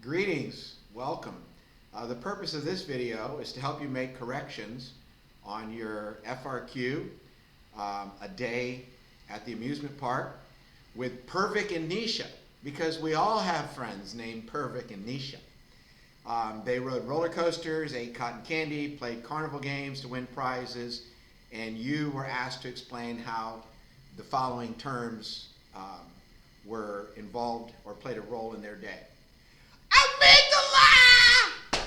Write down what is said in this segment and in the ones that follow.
Greetings, welcome. The purpose of this video is to help you make corrections on your FRQ, a day at the amusement park with Pervik and Nisha, because we all have friends named Pervik and Nisha. They rode roller coasters, ate cotton candy, played carnival games to win prizes, and you were asked to explain how the following terms were involved or played a role in their day. Amygdala!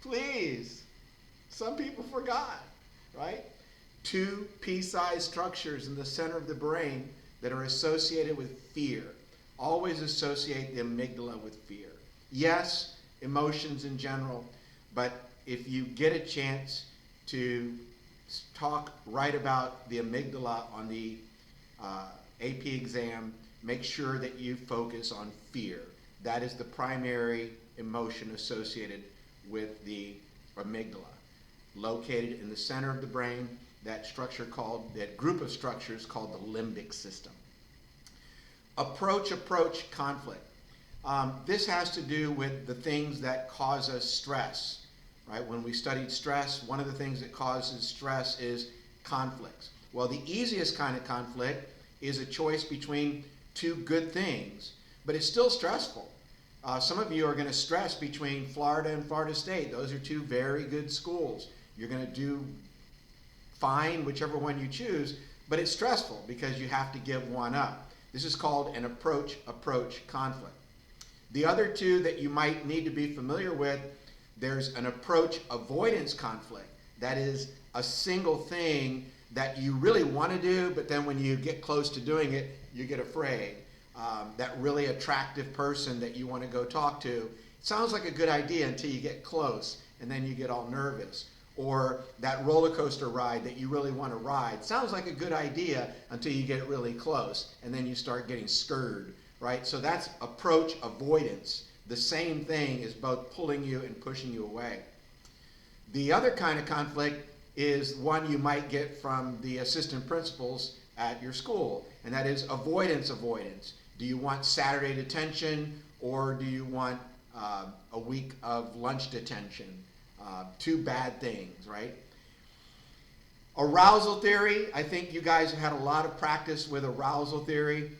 Please. Some people forgot, right? Two pea-sized structures in the center of the brain that are associated with fear. Always associate the amygdala with fear. Yes, emotions in general, but if you get a chance to write about the amygdala on the AP exam, make sure that you focus on fear. That is the primary emotion associated with the amygdala, located in the center of the brain, that group of structures called the limbic system. Approach conflict. This has to do with the things that cause us stress, right? When we studied stress, one of the things that causes stress is conflicts. Well, the easiest kind of conflict is a choice between two good things, but it's still stressful. Some of you are going to stress between Florida and Florida State. Those are two very good schools. You're going to do fine, whichever one you choose, but it's stressful because you have to give one up. This is called an approach conflict. The other two that you might need to be familiar with, there's an approach avoidance conflict. That is a single thing that you really want to do, but then when you get close to doing it, you get afraid. That really attractive person that you want to go talk to, it sounds like a good idea until you get close, and then you get all nervous. Or that roller coaster ride that you really want to ride, sounds like a good idea until you get really close, and then you start getting scared, right? So that's approach avoidance. The same thing is both pulling you and pushing you away. The other kind of conflict is one you might get from the assistant principals at your school, and that is avoidance. Do you want Saturday detention, or do you want a week of lunch detention? Two bad things, right? Arousal theory. I think you guys have had a lot of practice with arousal theory.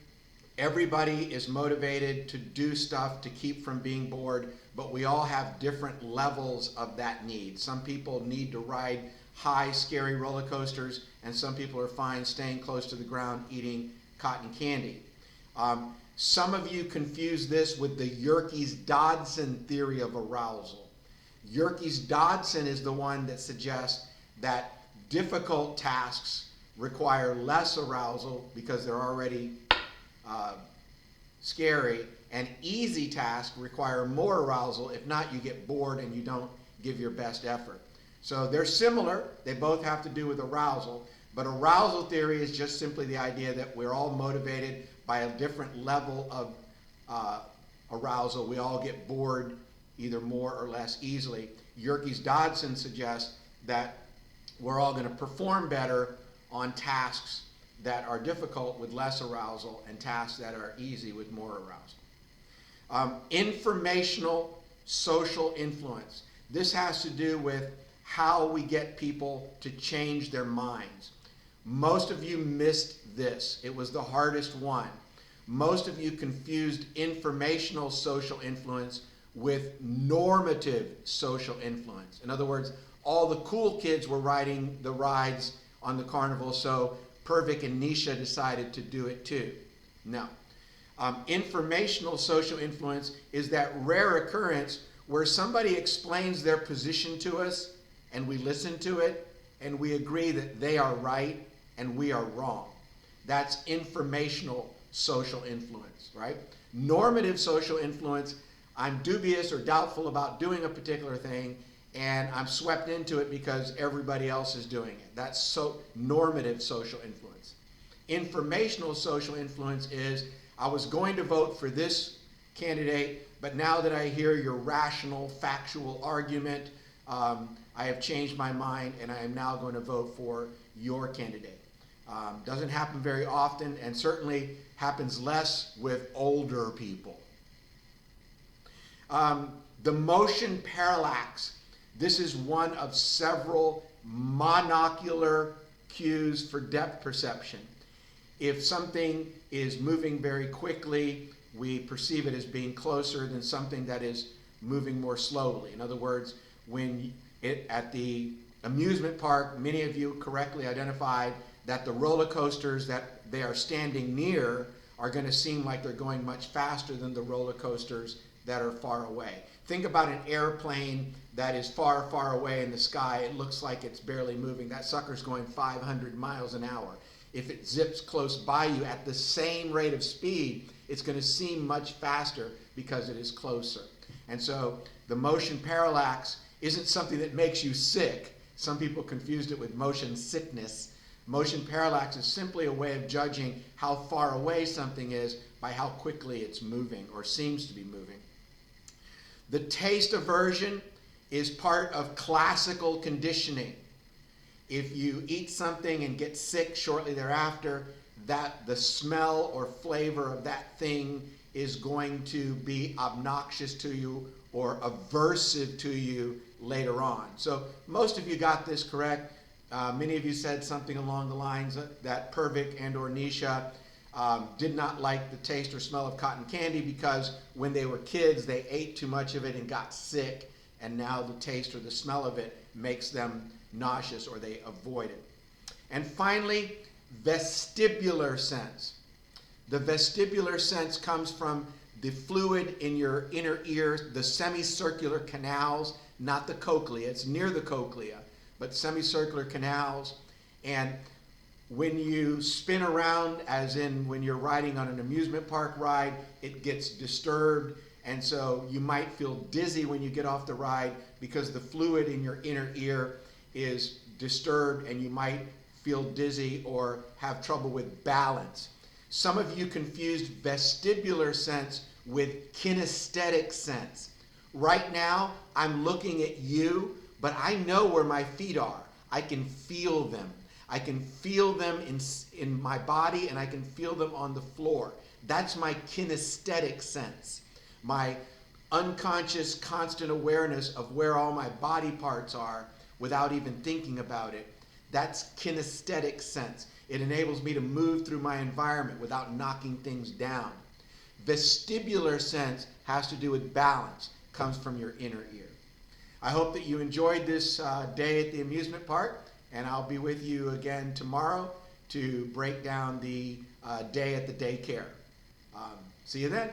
Everybody is motivated to do stuff to keep from being bored, but we all have different levels of that need. Some people need to ride high, scary roller coasters, and some people are fine staying close to the ground eating cotton candy. Some of you confuse this with the Yerkes-Dodson theory of arousal. Yerkes-Dodson is the one that suggests that difficult tasks require less arousal because they're already scary, and easy tasks require more arousal. If not, you get bored and you don't give your best effort. So they're similar. They both have to do with arousal, but arousal theory is just simply the idea that we're all motivated by a different level of arousal. We all get bored either more or less easily. Yerkes-Dodson suggests that we're all going to perform better on tasks that are difficult with less arousal and tasks that are easy with more arousal. Informational social influence. This has to do with how we get people to change their minds. Most of you missed this. It was the hardest one. Most of you confused informational social influence with normative social influence. In other words, all the cool kids were riding the rides on the carnival, so Pervik and Nisha decided to do it too. No. Informational social influence is that rare occurrence where somebody explains their position to us and we listen to it and we agree that they are right and we are wrong. That's informational social influence, right? Normative social influence, I'm dubious or doubtful about doing a particular thing, and I'm swept into it because everybody else is doing it. That's normative social influence. Informational social influence is, I was going to vote for this candidate, but now that I hear your rational, factual argument, I have changed my mind and I am now going to vote for your candidate. Doesn't happen very often, and certainly happens less with older people. The motion parallax. This is one of several monocular cues for depth perception. If something is moving very quickly, we perceive it as being closer than something that is moving more slowly. In other words, at the amusement park, many of you correctly identified that the roller coasters that they are standing near are going to seem like they're going much faster than the roller coasters that are far away. Think about an airplane that is far, far away in the sky. It looks like it's barely moving. That sucker's going 500 miles an hour. If it zips close by you at the same rate of speed, it's going to seem much faster because it is closer. And so the motion parallax isn't something that makes you sick. Some people confused it with motion sickness. Motion parallax is simply a way of judging how far away something is by how quickly it's moving or seems to be moving. The taste aversion is part of classical conditioning. If you eat something and get sick shortly thereafter, that the smell or flavor of that thing is going to be obnoxious to you or aversive to you later on. So most of you got this correct. Many of you said something along the lines that Pervik and or Nisha did not like the taste or smell of cotton candy because when they were kids they ate too much of it and got sick, and now the taste or the smell of it makes them nauseous or they avoid it. And finally, vestibular sense. The vestibular sense comes from the fluid in your inner ear, the semicircular canals, not the cochlea. It's near the cochlea, but semicircular canals. And when you spin around, as in when you're riding on an amusement park ride, it gets disturbed, and so you might feel dizzy when you get off the ride because the fluid in your inner ear is disturbed, and you might feel dizzy or have trouble with balance. Some of you confused vestibular sense with kinesthetic sense. Right now, I'm looking at you, but I know where my feet are. I can feel them. I can feel them in my body, and I can feel them on the floor. That's my kinesthetic sense. My unconscious, constant awareness of where all my body parts are without even thinking about it. That's kinesthetic sense. It enables me to move through my environment without knocking things down. Vestibular sense has to do with balance, comes from your inner ear. I hope that you enjoyed this day at the amusement park, and I'll be with you again tomorrow to break down the day at the daycare. See you then.